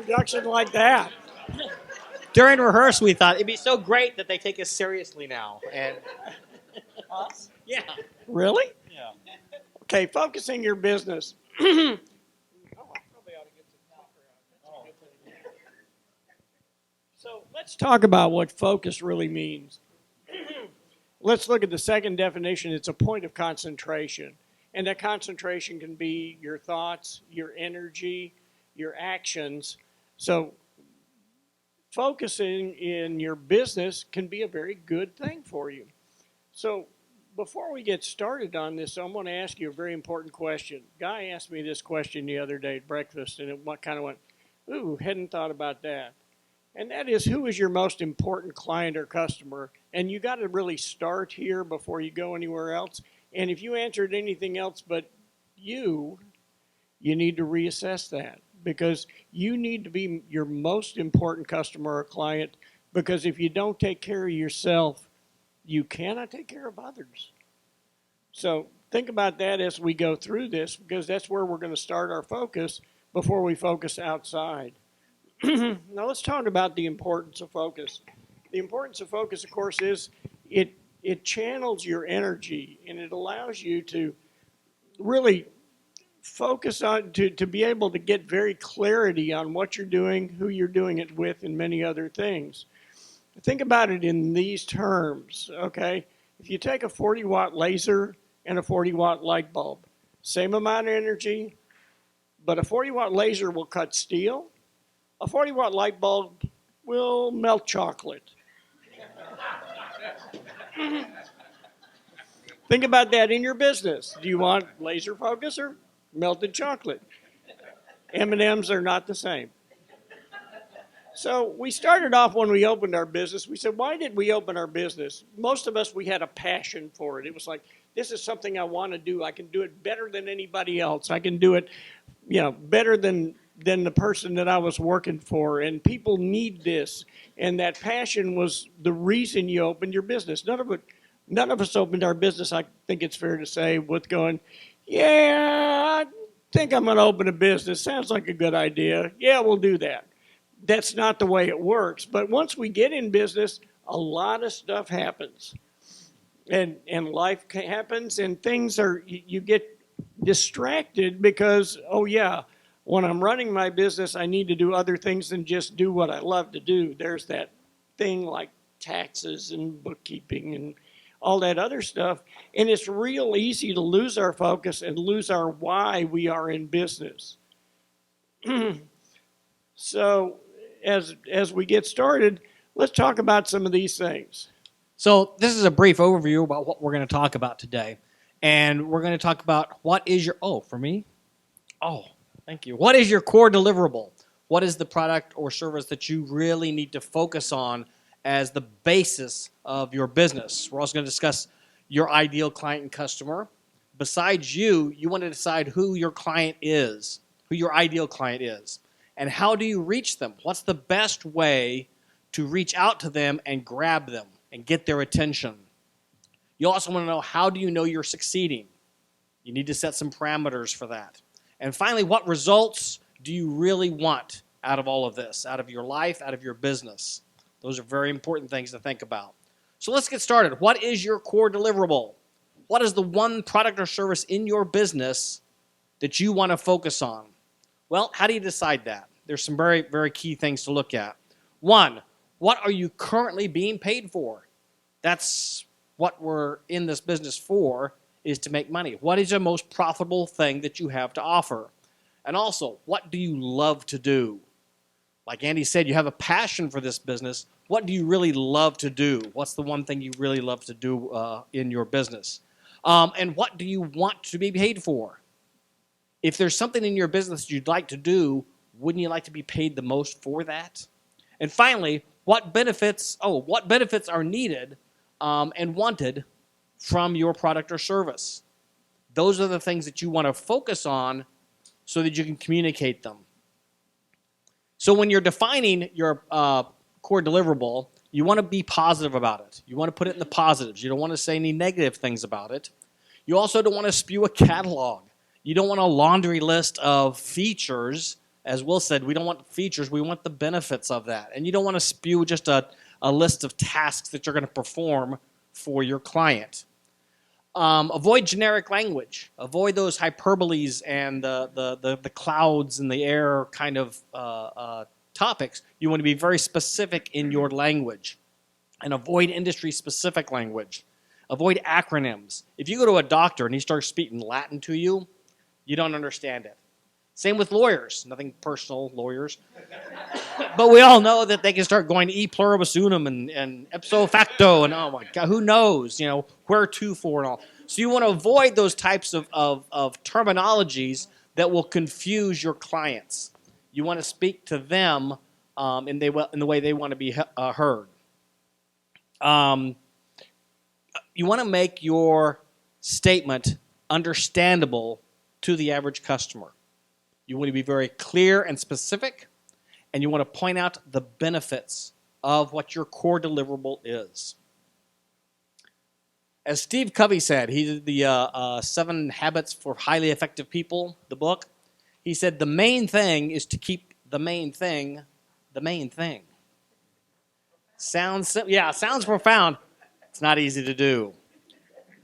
introduction like that. During rehearsal, we thought it'd be so great that they take us seriously now. And us? Yeah. Really? Yeah. Okay, focusing your business. So let's talk about what focus really means. Let's look at the second definition. It's a point of concentration. And that concentration can be your thoughts, your energy, your actions. So focusing in your business can be a very good thing for you. So before we get started on this, I'm going to ask you a very important question. Guy asked me this question the other day at breakfast, and it kind of went, ooh, hadn't thought about that. And that is, who is your most important client or customer? And you got to really start here before you go anywhere else. And if you answered anything else but you need to reassess that, because you need to be your most important customer or client, because if you don't take care of yourself, you cannot take care of others. So think about that as we go through this, because that's where we're going to start our focus before we focus outside. Now let's talk about the importance of focus. The importance of focus, of course, is it channels your energy, and it allows you to really focus on, to be able to get very clarity on what you're doing, who you're doing it with, and many other things. Think about it in these terms, okay? If you take a 40-watt laser and a 40-watt light bulb, same amount of energy, but a 40-watt laser will cut steel. A 40-watt light bulb will melt chocolate. Think about that in your business. Do you want laser focus or melted chocolate? M&Ms are not the same. So we started off when we opened our business. We said, why did we open our business? Most of us, we had a passion for it. It was like, this is something I want to do. I can do it better than anybody else. I can do it, better than the person that I was working for. And people need this. And that passion was the reason you opened your business. None of us opened our business, I think it's fair to say, with going, yeah, I think I'm going to open a business. Sounds like a good idea. Yeah, we'll do that. That's not the way it works. But once we get in business, a lot of stuff happens. And life happens, and things you get distracted because, when I'm running my business, I need to do other things than just do what I love to do. There's that thing like taxes and bookkeeping and all that other stuff. And it's real easy to lose our focus and lose our why we are in business. So as we get started, let's talk about some of these things. So this is a brief overview about what we're going to talk about today. And we're going to talk about what is your, for me? Thank you. What is your core deliverable? What is the product or service that you really need to focus on as the basis of your business? We're also going to discuss your ideal client and customer. Besides you want to decide who your client is, who your ideal client is, and how do you reach them? What's the best way to reach out to them and grab them and get their attention? You also want to know, how do you know you're succeeding? You need to set some parameters for that. And finally, what results do you really want out of all of this, out of your life, out of your business? Those are very important things to think about. So let's get started. What is your core deliverable? What is the one product or service in your business that you want to focus on? Well, how do you decide that? There's some very, very key things to look at. One, what are you currently being paid for? That's what we're in this business for, is to make money. What is the most profitable thing that you have to offer? And also, what do you love to do? Like Andy said, you have a passion for this business. What do you really love to do? What's the one thing you really love to do in your business? And what do you want to be paid for? If there's something in your business you'd like to do, wouldn't you like to be paid the most for that? And finally, what benefits are needed and wanted from your product or service? Those are the things that you want to focus on so that you can communicate them. So when you're defining your core deliverable, you want to be positive about it. You want to put it in the positives. You don't want to say any negative things about it. You also don't want to spew a catalog. You don't want a laundry list of features As Will said, we don't want features, we want the benefits of that. And you don't want to spew just a list of tasks that you're going to perform for your client. Avoid generic language. Avoid those hyperboles and the clouds in the air kind of topics. You want to be very specific in your language. And avoid industry-specific language. Avoid acronyms. If you go to a doctor and he starts speaking Latin to you, you don't understand it. Same with lawyers. Nothing personal, lawyers. But we all know that they can start going e pluribus unum and ipso facto and oh my God, who knows, where to for and all. So you want to avoid those types of terminologies that will confuse your clients. You want to speak to them in the way they want to be heard. You want to make your statement understandable to the average customer. You want to be very clear and specific, and you want to point out the benefits of what your core deliverable is. As Steve Covey said, he did the 7 Habits for Highly Effective People, the book. He said the main thing is to keep the main thing the main thing. Sounds profound. It's not easy to do.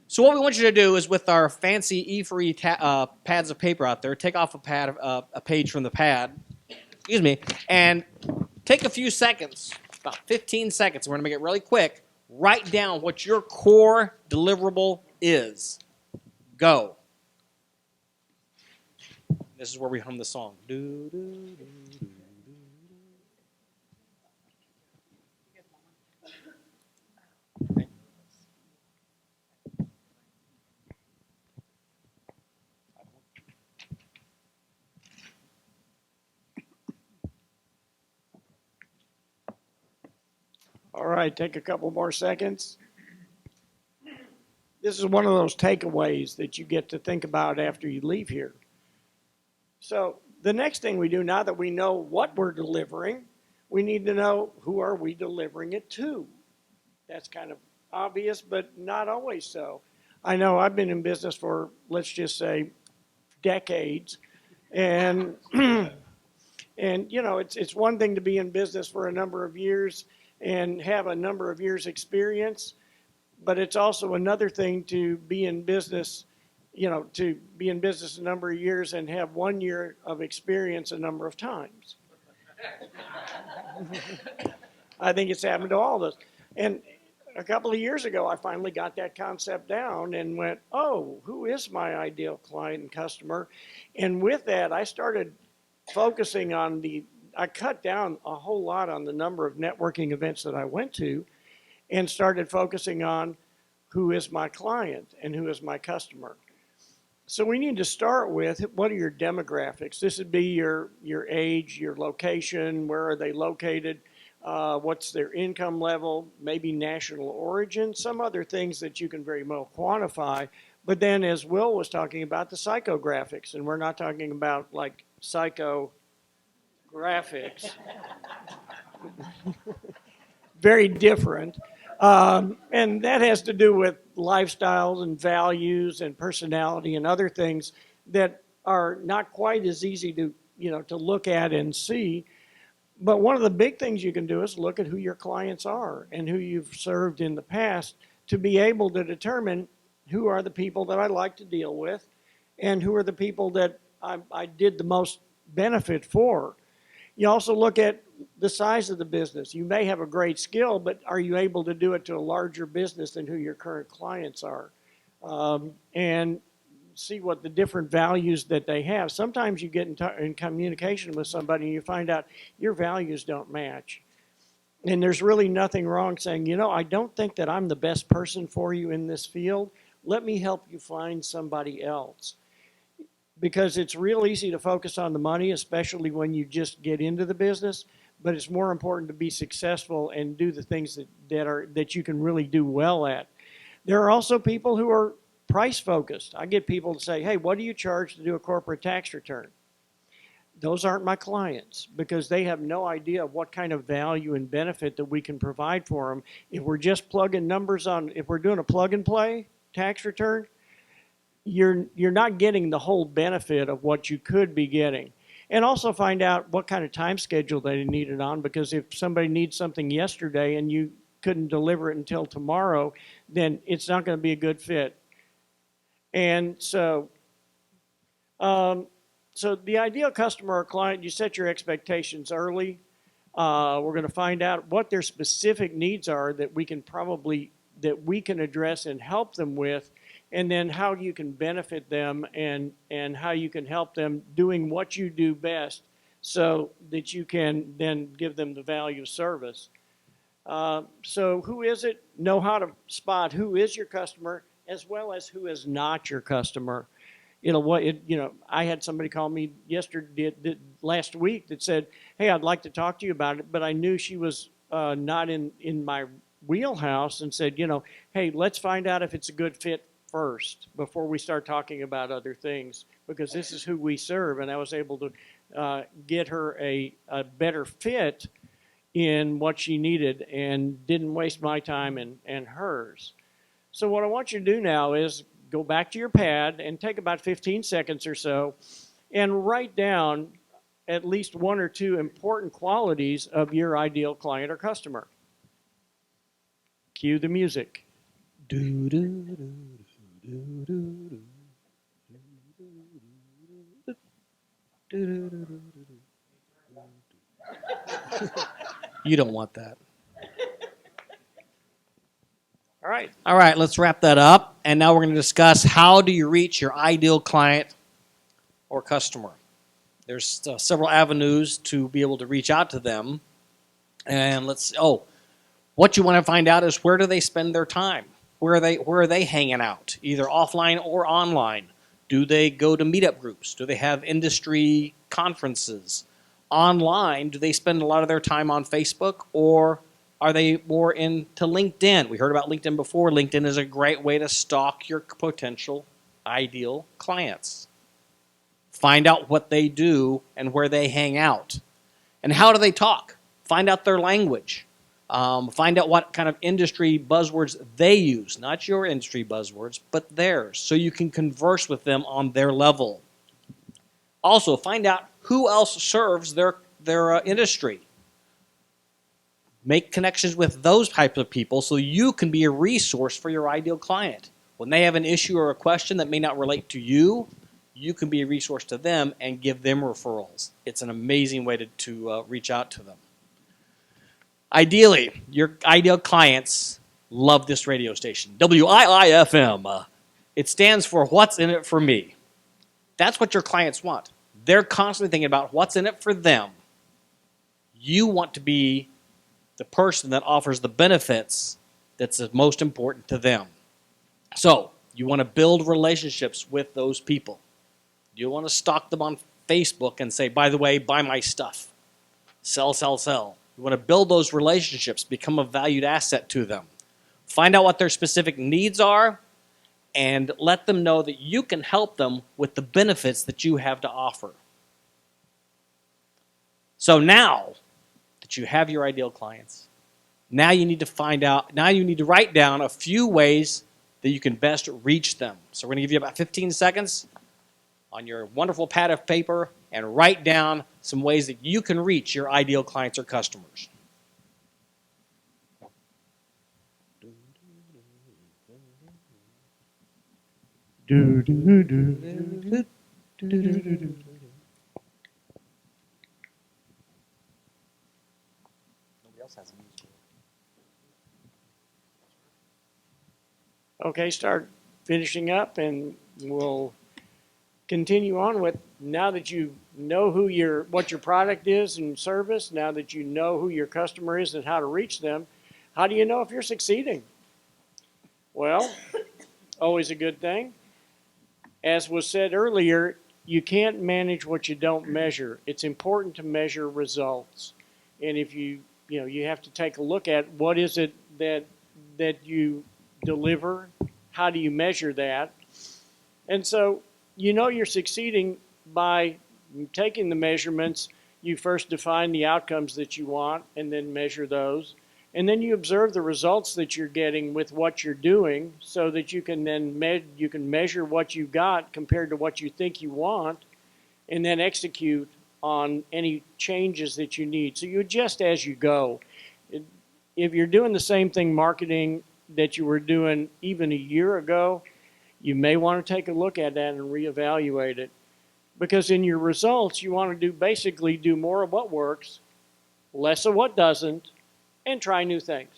So what we want you to do is with our fancy e-free pads of paper out there, take off a page from the pad, and take a few seconds, about 15 seconds. We're going to make it really quick. Write down what your core deliverable is. Go. This is where we hum the song. Do, do, do, do. All right, take a couple more seconds. This is one of those takeaways that you get to think about after you leave here. So the next thing we do, now that we know what we're delivering, we need to know who are we delivering it to. That's kind of obvious, but not always so. I know I've been in business for, let's just say, decades, and it's one thing to be in business for a number of years and have a number of years experience, but it's also another thing to be in business, to be in business a number of years and have 1 year of experience a number of times. I think it's happened to all of us. And a couple of years ago, I finally got that concept down and went, oh, who is my ideal client and customer? And with that, I started focusing on I cut down a whole lot on the number of networking events that I went to and started focusing on who is my client and who is my customer. So we need to start with what are your demographics? This would be your age, your location, where are they located, what's their income level, maybe national origin, some other things that you can very well quantify. But then as Will was talking about, the psychographics, and we're not talking about like psychographics. Very different. And that has to do with lifestyles and values and personality and other things that are not quite as easy to look at and see. But one of the big things you can do is look at who your clients are and who you've served in the past to be able to determine who are the people that I like to deal with and who are the people that I did the most benefit for. You also look at the size of the business. You may have a great skill, but are you able to do it to a larger business than who your current clients are? And see what the different values that they have. Sometimes you get in communication with somebody and you find out your values don't match. And there's really nothing wrong saying, I don't think that I'm the best person for you in this field. Let me help you find somebody else. Because it's real easy to focus on the money, especially when you just get into the business, but it's more important to be successful and do the things that you can really do well at. There are also people who are price focused. I get people to say, hey, what do you charge to do a corporate tax return? Those aren't my clients because they have no idea of what kind of value and benefit that we can provide for them. If we're just plugging numbers if we're doing a plug and play tax return, you're not getting the whole benefit of what you could be getting. And also find out what kind of time schedule they need it on, because if somebody needs something yesterday and you couldn't deliver it until tomorrow, then it's not going to be a good fit. And um, so the ideal customer or client, you set your expectations early. We're going to find out what their specific needs are that we can address and help them with, and then how you can benefit them, and how you can help them doing what you do best, so that you can then give them the value of service. So who is it? Know how to spot who is your customer as well as who is not your customer. I had somebody call me last week that said, "Hey, I'd like to talk to you about it," but I knew she was not in my wheelhouse, and said, "Hey, let's find out if it's a good fit first before we start talking about other things, because this is who we serve." And I was able to get her a better fit in what she needed, and didn't waste my time and hers. So what I want you to do now is go back to your pad and take about 15 seconds or so and write down at least one or two important qualities of your ideal client or customer. Cue the music. Do, do, do, do, do, do. You don't want that. All right. All right, let's wrap that up. And now we're going to discuss, how do you reach your ideal client or customer? There's several avenues to be able to reach out to them. And what you want to find out is, where do they spend their time? Where are they hanging out, either offline or online? Do they go to meetup groups? Do they have industry conferences? Online, do they spend a lot of their time on Facebook, or are they more into LinkedIn? We heard about LinkedIn before. LinkedIn is a great way to stalk your potential ideal clients. Find out what they do and where they hang out. And how do they talk? Find out their language. Find out what kind of industry buzzwords they use. Not your industry buzzwords, but theirs, so you can converse with them on their level. Also, find out who else serves their industry. Make connections with those types of people so you can be a resource for your ideal client. When they have an issue or a question that may not relate to you, you can be a resource to them and give them referrals. It's an amazing way to reach out to them. Ideally, your ideal clients love this radio station, WIIFM. It stands for What's in It for Me. That's what your clients want. They're constantly thinking about what's in it for them. You want to be the person that offers the benefits that's the most important to them. So you want to build relationships with those people. You want to stalk them on Facebook and say, by the way, buy my stuff. Sell, sell, sell. You want to build those relationships, become a valued asset to them. Find out what their specific needs are, and let them know that you can help them with the benefits that you have to offer. So now that you have your ideal clients, now you need to write down a few ways that you can best reach them. So we're going to give you about 15 seconds on your wonderful pad of paper and write down some ways that you can reach your ideal clients or customers. Do, do, do. Okay, start finishing up, and we'll continue on with, now that you know what your product is and service, now that you know who your customer is and how to reach them, how do you know if you're succeeding? Well, always a good thing. As was said earlier, you can't manage what you don't measure. It's important to measure results. And if you have to take a look at what is it that you deliver, how do you measure that? And so you're succeeding by taking the measurements. You first define the outcomes that you want and then measure those. And then you observe the results that you're getting with what you're doing, so that you can then measure what you got compared to what you think you want, and then execute on any changes that you need. So you adjust as you go. If you're doing the same thing marketing that you were doing even a year ago, you may want to take a look at that and reevaluate it. Because in your results, you want to basically do more of what works, less of what doesn't, and try new things.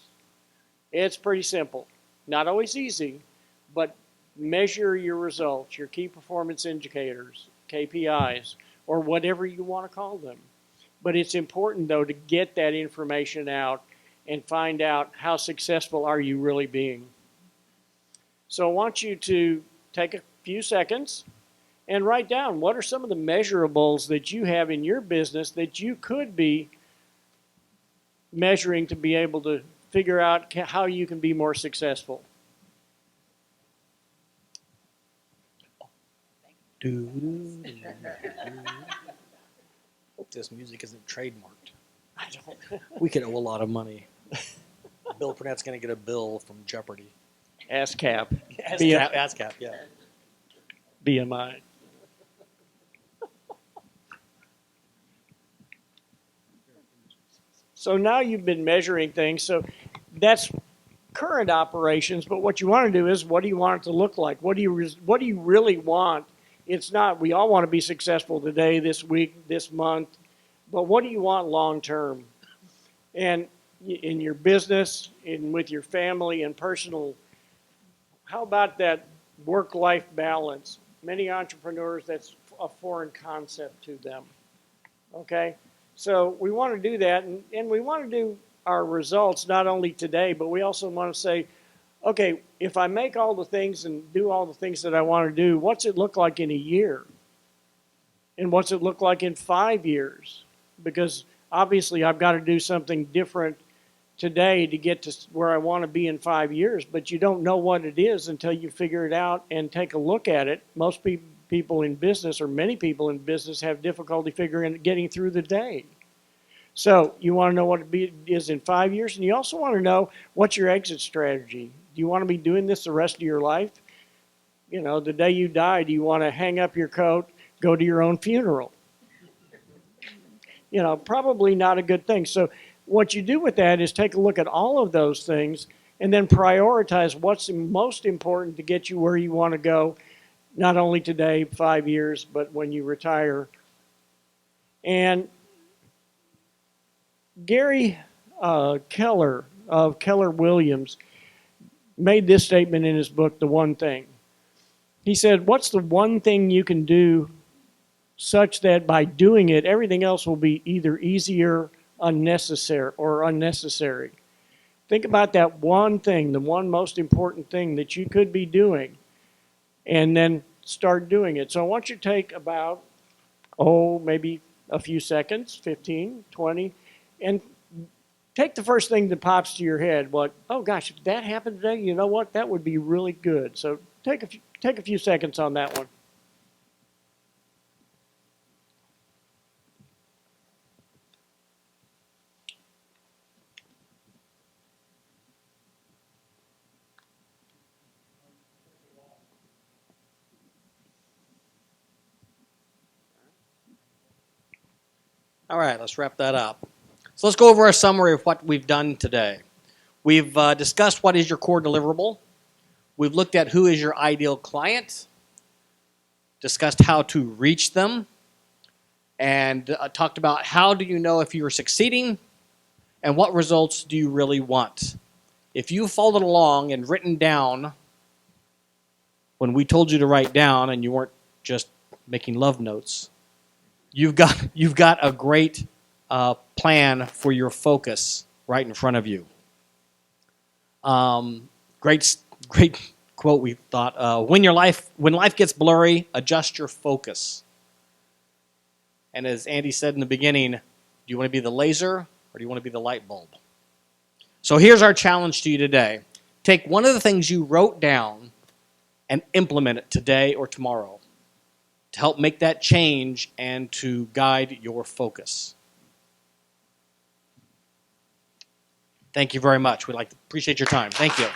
It's pretty simple. Not always easy, but measure your results, your key performance indicators, KPIs, or whatever you want to call them. But it's important, though, to get that information out and find out how successful are you really being. So I want you to take a few seconds and write down what are some of the measurables that you have in your business that you could be measuring to be able to figure out how you can be more successful. Hope this music isn't trademarked. I don't. We could owe a lot of money. Bill Burnett's going to get a bill from Jeopardy. ASCAP. ASCAP, yeah. BMI. So now you've been measuring things. So that's current operations. But what you want to do is, what do you want it to look like? What do you really want? It's not, we all want to be successful today, this week, this month. But what do you want long term? And in your business, with your family and personal, how about that work-life balance? Many entrepreneurs, that's a foreign concept to them. Okay? So we want to do that, and we want to do our results not only today, but we also want to say, okay, if I make all the things and do all the things that I want to do, what's it look like in a year? And what's it look like in 5 years? Because obviously I've got to do something different today to get to where I want to be in 5 years, but you don't know what it is until you figure it out and take a look at it. Most people in business, or many people in business, have difficulty getting through the day. So you want to know what it is in 5 years, and you also want to know what's your exit strategy. Do you want to be doing this the rest of your life? You know, the day you die, do you want to hang up your coat, go to your own funeral? You know, probably not a good thing. So what you do with that is take a look at all of those things and then prioritize what's most important to get you where you want to go, not only today, 5 years, but when you retire. And Gary Keller of Keller Williams made this statement in his book, The One Thing. He said, what's the one thing you can do such that by doing it, everything else will be either easier, unnecessary. Think about that one thing, the one most important thing that you could be doing, and then start doing it. So I want you to take about, maybe a few seconds, 15, 20, and take the first thing that pops to your head. Oh gosh, if that happened today, you know what? That would be really good. So take a few seconds on that one. All right, let's wrap that up. So let's go over a summary of what we've done today. We've discussed what is your core deliverable. We've looked at who is your ideal client, discussed how to reach them, and talked about how do you know if you are succeeding and what results do you really want. If you followed along and written down when we told you to write down and you weren't just making love notes, you've got a great plan for your focus right in front of you. Great quote we thought. When life gets blurry, adjust your focus. And as Andy said in the beginning, do you want to be the laser or do you want to be the light bulb? So here's our challenge to you today. Take one of the things you wrote down and implement it today or tomorrow to help make that change and to guide your focus. Thank you very much. We'd like to appreciate your time. Thank you.